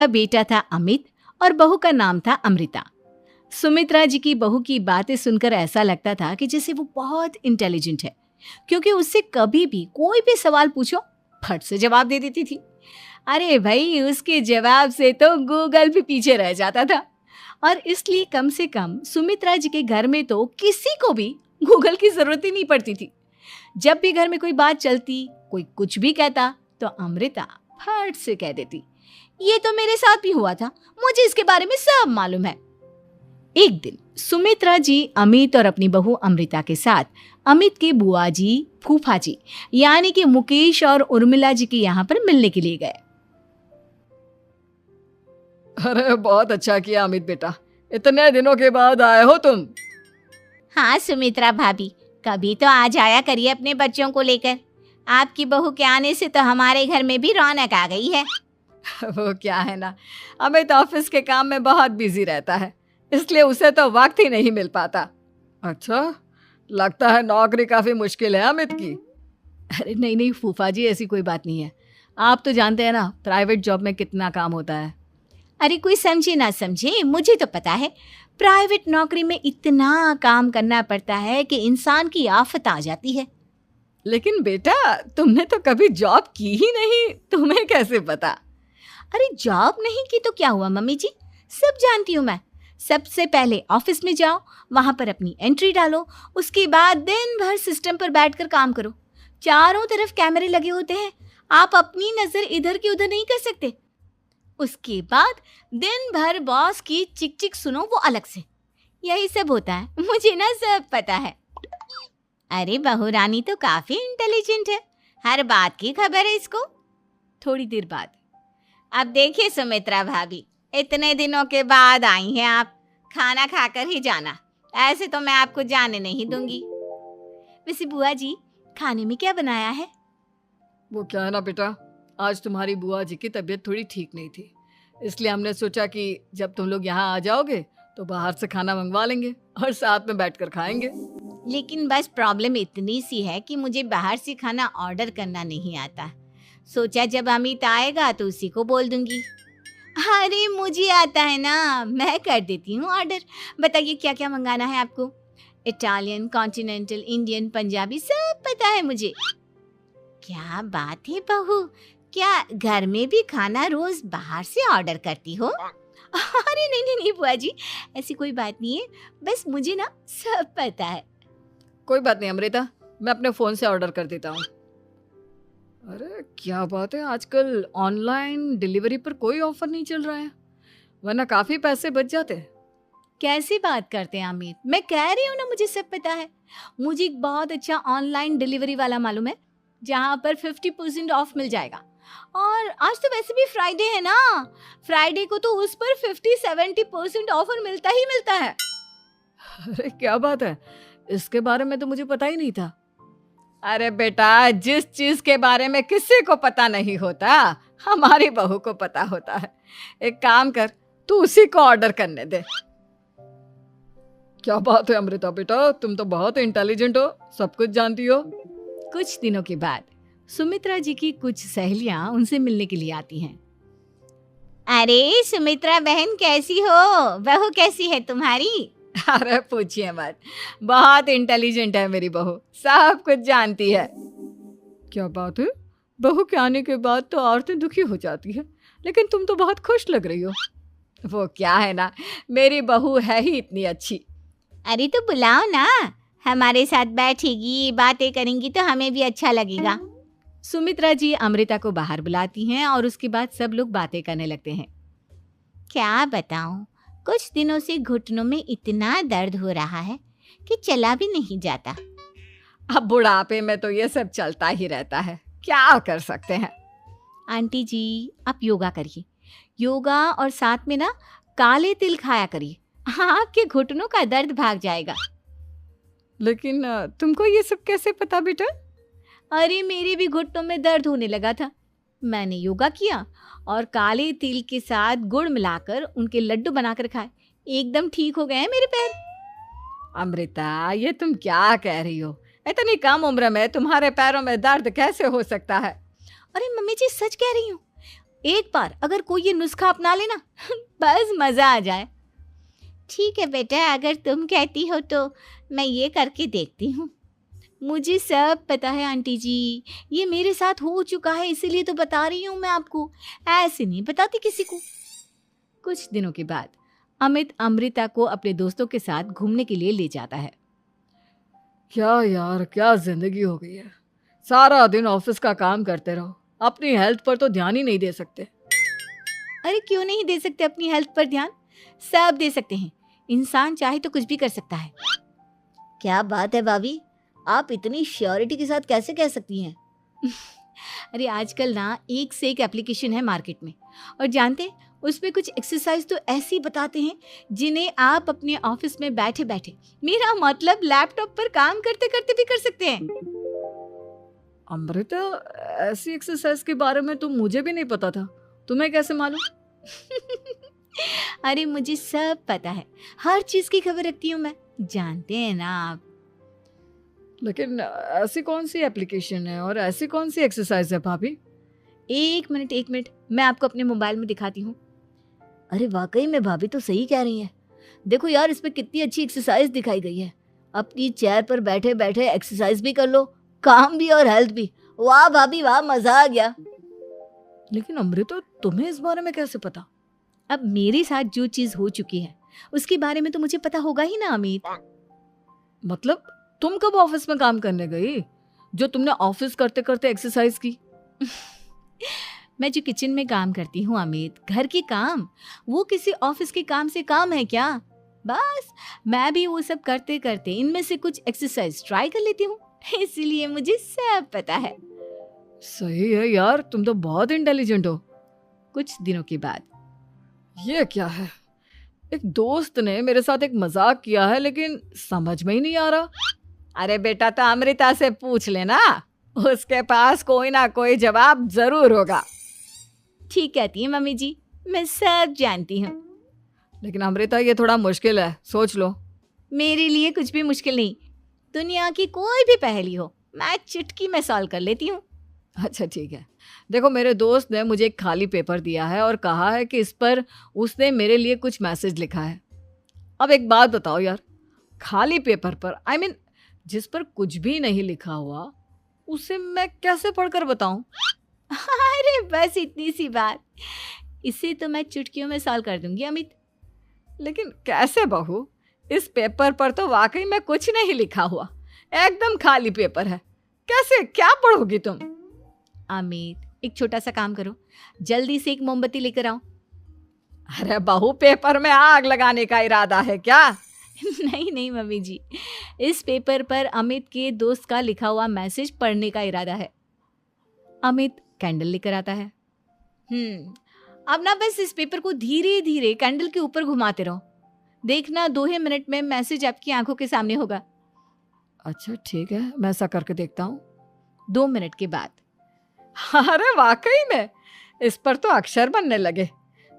का बेटा था अमित और बहू का नाम था अमृता। सुमित्रा जी की बहू की बातें सुनकर ऐसा लगता था कि जैसे वो बहुत इंटेलिजेंट है, क्योंकि उससे कभी भी कोई भी सवाल पूछो फट से जवाब दे देती थी। अरे भाई, उसके जवाब से तो गूगल भी पीछे रह जाता था। और इसलिए कम से कम सुमित्रा जी के घर में तो किसी को भी गूगल की जरूरत ही नहीं पड़ती थी। जब भी घर में कोई बात चलती, कोई कुछ भी कहता, तो अमृता फट से कह देती, ये तो मेरे साथ भी हुआ था, मुझे इसके बारे में सब मालूम है। एक दिन सुमित्रा जी अमित और अपनी बहू अमृता के साथ अमित के बुआ जी, फूफा जी यानी कि मुकेश और उर्मिला जी के यहाँ पर मिलने के लिए गए। अरे बहुत अच्छा किया अमित बेटा, इतने दिनों के बाद आए हो तुम। हाँ सुमित्रा भाभी, कभी तो आ जाया करिए अपने बच्चों को लेकर। आपकी बहू के आने से तो हमारे घर में भी रौनक आ गई है। वो क्या है ना, अमित ऑफिस के काम में बहुत बिजी रहता है, इसलिए उसे तो वक्त ही नहीं मिल पाता। अच्छा, लगता है नौकरी काफी मुश्किल है अमित की। अरे नहीं नहीं फूफा जी, ऐसी कोई बात नहीं है। आप तो जानते हैं ना प्राइवेट जॉब में कितना काम होता है। अरे कोई समझे ना समझे, मुझे तो पता है प्राइवेट नौकरी में इतना काम करना पड़ता है कि इंसान की आफत आ जाती है। लेकिन बेटा, तुमने तो कभी जॉब की ही नहीं, तुम्हें कैसे पता? अरे जॉब नहीं की तो क्या हुआ मम्मी जी, सब जानती हूँ मैं। सबसे पहले ऑफिस में जाओ, वहां पर अपनी एंट्री डालो, उसके बाद दिन भर सिस्टम पर बैठकर काम करो। चारों तरफ कैमरे लगे होते हैं, आप अपनी नजर इधर की उधर नहीं कर सकते। उसके बाद दिन भर बॉस की चिक चिक सुनो, वो अलग से। यही सब होता है, मुझे ना सब पता है। अरे बहू रानी तो काफी इंटेलिजेंट है, हर बात की खबर है इसको। थोड़ी देर बाद, अब देखिए सुमित्रा भाभी, इतने दिनों के बाद आई हैं आप, खाना खाकर ही जाना, ऐसे तो मैं आपको जाने नहीं दूंगी। वैसे बुआ जी, खाने में क्या बनाया है? वो क्या है ना बेटा, आज तुम्हारी बुआ जी की तबीयत थोड़ी ठीक नहीं थी, इसलिए हमने सोचा कि जब तुम लोग यहाँ आ जाओगे तो बाहर से खाना मंगवा लेंगे और साथ में बैठकर खाएंगे। लेकिन बस प्रॉब्लम इतनी सी है कि मुझे बाहर से खाना ऑर्डर करना नहीं आता। सोचा जब अमित आएगा तो उसी को बोल दूंगी। अरे मुझे आता है ना, मैं कर देती हूँ ऑर्डर। बताइए क्या क्या मंगाना है आपको? इटालियन, कॉन्टिनेंटल, इंडियन, पंजाबी, सब पता है मुझे। क्या बात है बहू, क्या घर में भी खाना रोज बाहर से ऑर्डर करती हो? अरे नहीं नहीं नहीं बुआ जी, ऐसी कोई बात नहीं है, बस मुझे ना सब पता है। कोई बात नहीं अमृता, मैं अपने फ़ोन से ऑर्डर कर देता हूँ। अरे क्या बात है, आजकल ऑनलाइन डिलीवरी पर कोई ऑफर नहीं चल रहा है, वरना काफ़ी पैसे बच जाते। कैसी बात करते हैं अमित, मैं कह रही हूँ ना मुझे सब पता है। मुझे एक बहुत अच्छा ऑनलाइन डिलीवरी वाला मालूम है, जहाँ पर 50% ऑफ मिल जाएगा। और आज तो वैसे भी फ्राइडे है ना, फ्राइडे को तो उस पर 50-70% ऑफर मिलता ही मिलता है। अरे क्या बात है, इसके बारे में तो मुझे पता ही नहीं था। अरे बेटा, जिस चीज के बारे में किसी को पता नहीं होता, हमारी बहू को पता होता है। एक काम कर, तू उसी को ऑर्डर करने दे। क्या बात है अमृता बेटा, तुम तो बहुत इंटेलिजेंट हो, सब कुछ जानती हो। कुछ दिनों के बाद सुमित्रा जी की कुछ सहेलियां उनसे मिलने के लिए आती हैं। अरे सुमित्रा बहन कैसी हो, बहू कैसी है तुम्हारी? अरे पूछिए मत, बहुत इंटेलिजेंट है मेरी बहू, सब कुछ जानती है। क्या बात है, बहू के आने के बाद तो औरतें दुखी हो जाती है, लेकिन तुम तो बहुत खुश लग रही हो। वो क्या है ना, मेरी बहू है ही इतनी अच्छी। अरे तो बुलाओ ना, हमारे साथ बैठेगी, बातें करेंगी तो हमें भी अच्छा लगेगा। सुमित्रा जी अमृता को बाहर बुलाती हैं और उसके बाद सब लोग बातें करने लगते हैं। क्या बताऊं, कुछ दिनों से घुटनों में इतना दर्द हो रहा है कि चला भी नहीं जाता। अब बुढ़ापे में तो ये सब चलता ही रहता है, क्या कर सकते हैं। आंटी जी, आप योगा करिए, योगा और साथ में ना काले तिल खाया करिए, आपके घुटनों का दर्द भाग जाएगा। लेकिन तुमको ये सब कैसे पता बेटा? अरे मेरे भी घुटनों में दर्द होने लगा था, मैंने योगा किया और काले तिल के साथ गुड़ मिलाकर उनके लड्डू बनाकर खाए, एकदम ठीक हो गए हैं मेरे पैर। अमृता, ये तुम क्या कह रही हो? इतनी कम उम्र में तुम्हारे पैरों में दर्द कैसे हो सकता है? अरे मम्मी जी, सच कह रही हूँ, एक बार अगर कोई ये नुस्खा अपना लेना बस मजा आ जाए। ठीक है बेटा, अगर तुम कहती हो तो मैं ये करके देखती हूँ। मुझे सब पता है आंटी जी, ये मेरे साथ हो चुका है, इसीलिए तो बता रही हूँ मैं आपको, ऐसे नहीं बताती किसी को। कुछ दिनों के बाद अमित अमृता को अपने दोस्तों के साथ घूमने के लिए ले जाता है। क्या यार, क्या जिंदगी हो गई है। सारा दिन ऑफिस का काम करते रहो, अपनी हेल्थ पर तो ध्यान ही नहीं दे सकते। अरे क्यों नहीं दे सकते अपनी हेल्थ पर ध्यान, सब दे सकते हैं। इंसान चाहे तो कुछ भी कर सकता है। क्या बात है भाभी, आप इतनी श्योरिटी के साथ कैसे कह सकती हैं? अरे आजकल ना एक से एक एप्लीकेशन है मार्केट में, और जानते हैं उसमें कुछ एक्सरसाइज तो ऐसी बताते हैं जिन्हें आप अपने ऑफिस में बैठे बैठे, मेरा मतलब लैपटॉप पर काम करते करते भी कर सकते हैं। अमृता, ऐसी एक्सरसाइज के बारे में तो मुझे भी नहीं पता था, तुम्हें कैसे मालूम? अरे मुझे सब पता है, हर चीज की खबर रखती हूँ मैं, जानते हैं ना आप। लेकिन ऐसी कौन सी एप्लीकेशन है और ऐसी कौन सी एक्सरसाइज है भाभी? एक मिनट, मैं आपको अपने मोबाइल में दिखाती हूँ। अरे वाकई में भाभी तो सही कह रही हैं। देखो यार, इसमें कितनी अच्छी एक्सरसाइज दिखाई गई है। अपनी चेयर पर बैठे बैठे एक्सरसाइज भी कर लो, काम भी और हेल्थ भी। वाह भाभी वाह, मजा आ गया। लेकिन अमृता, तुम्हें इस बारे में कैसे पता? अब मेरे साथ जो चीज हो चुकी है उसके बारे में तो मुझे पता होगा ही ना अमित। मतलब तुम कब ऑफिस में काम करने गई जो तुमने ऑफिस करते करते एक्सरसाइज की? मैं जो किचन में काम करती हूँ अमित, घर के काम, वो किसी ऑफिस के काम से काम है क्या? बस मैं भी वो सब करते करते इनमें से कुछ एक्सरसाइज ट्राई कर लेती हूँ, इसीलिए मुझे सब पता है। सही है यार, तुम तो बहुत इंटेलिजेंट हो। कुछ दिनों के बाद, ये क्या है, एक दोस्त ने मेरे साथ एक मजाक किया है लेकिन समझ में ही नहीं आ रहा। अरे बेटा, तो अमृता से पूछ लेना, उसके पास कोई ना कोई जवाब जरूर होगा। ठीक कहती है मम्मी जी, मैं सब जानती हूँ। लेकिन अमृता, ये थोड़ा मुश्किल है, सोच लो। मेरे लिए कुछ भी मुश्किल नहीं, दुनिया की कोई भी पहेली हो मैं चुटकी में सॉल्व कर लेती हूँ। अच्छा ठीक है, देखो मेरे दोस्त ने मुझे एक खाली पेपर दिया है और कहा है कि इस पर उसने मेरे लिए कुछ मैसेज लिखा है। अब एक बात बताओ यार, खाली पेपर पर, आई मीन जिस पर कुछ भी नहीं लिखा हुआ, उसे मैं कैसे पढ़कर बताऊं? अरे बस इतनी सी बात, इसे तो मैं चुटकियों में सॉल्व कर दूंगी अमित। लेकिन कैसे बहू, इस पेपर पर तो वाकई में कुछ नहीं लिखा हुआ, एकदम खाली पेपर है, कैसे, क्या पढ़ोगी तुम? अमित, एक छोटा सा काम करो, जल्दी से एक मोमबत्ती लेकर आओ। अरे बहू, पेपर में आग लगाने का इरादा है क्या? नहीं मम्मी जी, इस पेपर पर अमित के दोस्त का लिखा हुआ मैसेज पढ़ने का इरादा है। अमित कैंडल लेकर आता है। अब ना बस इस पेपर को धीरे धीरे कैंडल के ऊपर घुमाते रहो, देखना 2 ही मिनट में मैसेज आपकी आंखों के सामने होगा। अच्छा ठीक है, मैं ऐसा करके देखता हूँ। 2 मिनट के बाद, अरे वाकई में इस पर तो अक्षर बनने लगे,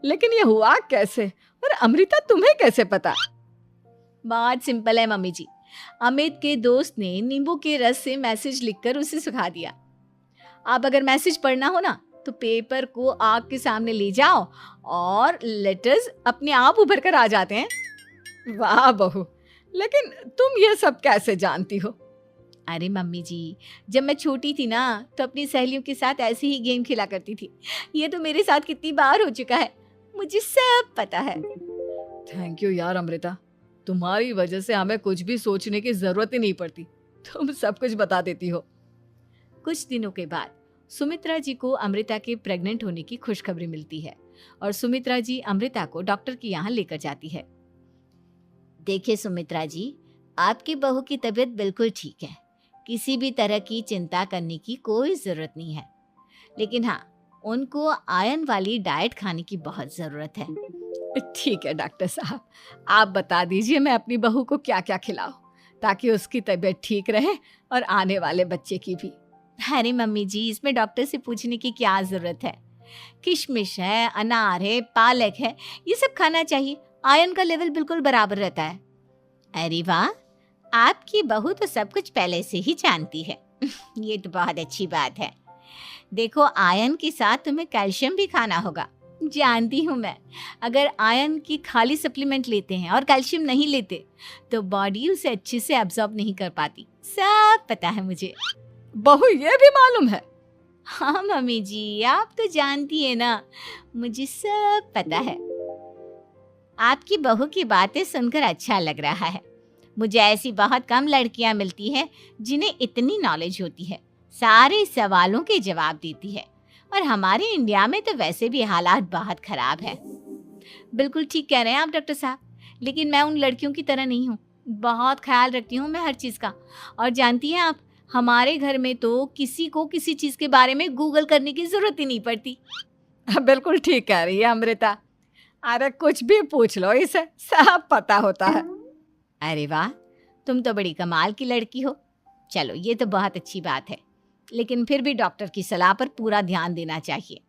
लेकिन ये हुआ कैसे? और अमृता, तुम्हें कैसे पता? बहुत सिंपल है मम्मी जी, अमित के दोस्त ने नींबू के रस से मैसेज लिखकर उसे सुखा दिया। आप अगर मैसेज पढ़ना हो ना तो पेपर को आग के सामने ले जाओ और लेटर्स अपने आप उभर कर आ जाते हैं। वाह बहू, लेकिन तुम ये सब कैसे जानती हो? अरे मम्मी जी, जब मैं छोटी थी ना तो अपनी सहेलियों के साथ ऐसे ही गेम खेला करती थी। ये तो मेरे साथ कितनी बार हो चुका है, मुझे सब पता है। थैंक यू यार अमृता, तुम्हारी वजह से हमें कुछ भी सोचने की जरूरत ही नहीं पड़ती, तुम सब कुछ बता देती हो। कुछ दिनों के बाद सुमित्रा जी को अमृता के प्रेग्नेंट होने की खुशखबरी मिलती है और सुमित्रा जी अमृता को डॉक्टर के यहाँ लेकर जाती है। देखिए सुमित्रा जी, आपकी बहू की तबीयत बिल्कुल ठीक है, किसी भी तरह की चिंता करने की कोई ज़रूरत नहीं है। लेकिन हाँ, उनको आयरन वाली डाइट खाने की बहुत ज़रूरत है। ठीक है डॉक्टर साहब, आप बता दीजिए मैं अपनी बहू को क्या क्या खिलाऊं ताकि उसकी तबीयत ठीक रहे और आने वाले बच्चे की भी। अरे मम्मी जी, इसमें डॉक्टर से पूछने की क्या ज़रूरत है, किशमिश है, अनार है, पालक है, ये सब खाना चाहिए, आयरन का लेवल बिल्कुल बराबर रहता है। अरे वाह, आपकी बहू तो सब कुछ पहले से ही जानती है। ये तो बहुत अच्छी बात है। देखो, आयरन के साथ तुम्हें कैल्शियम भी खाना होगा। जानती हूँ मैं, अगर आयरन की खाली सप्लीमेंट लेते हैं और कैल्शियम नहीं लेते तो बॉडी उसे अच्छे से एब्जॉर्ब नहीं कर पाती। सब पता है मुझे। बहू ये भी मालूम है? हाँ मम्मी जी, आप तो जानती है ना, मुझे सब पता है। आपकी बहू की बातें सुनकर अच्छा लग रहा है। मुझे ऐसी बहुत कम लड़कियां मिलती हैं जिन्हें इतनी नॉलेज होती है, सारे सवालों के जवाब देती है। और हमारे इंडिया में तो वैसे भी हालात बहुत खराब है। बिल्कुल ठीक कह रहे हैं आप डॉक्टर साहब, लेकिन मैं उन लड़कियों की तरह नहीं हूँ। बहुत ख्याल रखती हूँ मैं हर चीज़ का। और जानती हैं आप, हमारे घर में तो किसी को किसी चीज़ के बारे में गूगल करने की ज़रूरत ही नहीं पड़ती। बिल्कुल ठीक कह रही है अमृता। अरे कुछ भी पूछ लो, इसे सब पता होता है। अरे वाह, तुम तो बड़ी कमाल की लड़की हो। चलो, ये तो बहुत अच्छी बात है, लेकिन फिर भी डॉक्टर की सलाह पर पूरा ध्यान देना चाहिए।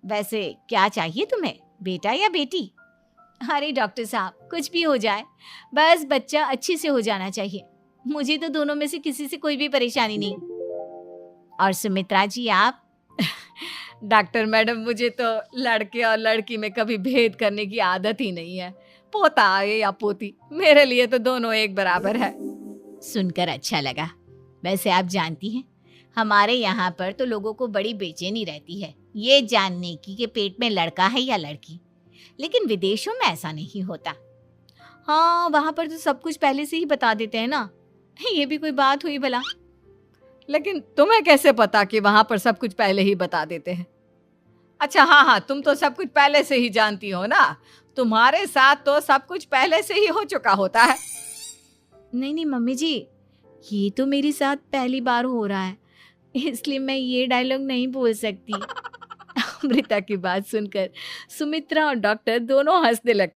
वैसे क्या चाहिए तुम्हें, बेटा या बेटी? अरे डॉक्टर साहब, कुछ भी हो जाए, बस बच्चा अच्छे से हो जाना चाहिए। मुझे तो दोनों में से किसी से कोई भी परेशानी नहीं। और सुमित्रा जी, आप? डॉक्टर मैडम, मुझे तो लड़के और लड़की में कभी भेद करने की आदत ही नहीं है। पोता आए या पोती, मेरे लिए तो दोनों एक बराबर है। सुनकर अच्छा लगा। वैसे आप जानती हैं, हमारे यहाँ पर तो लोगों को बड़ी बेचैनी रहती है ये जानने की कि पेट में लड़का है या लड़की, लेकिन विदेशों में ऐसा नहीं होता। हाँ, वहाँ पर तो सब कुछ पहले से ही बता देते हैं ना। ये भी कोई बात हुई भला? लेकिन तुम्हें कैसे पता कि वहां पर सब कुछ पहले ही बता देते हैं? अच्छा, हाँ, तुम तो सब कुछ पहले से ही जानती हो ना। तुम्हारे साथ तो सब कुछ पहले से ही हो चुका होता है। नहीं मम्मी जी, ये तो मेरे साथ पहली बार हो रहा है, इसलिए मैं ये डायलॉग नहीं बोल सकती। अमृता की बात सुनकर सुमित्रा और डॉक्टर दोनों हंसने लगे।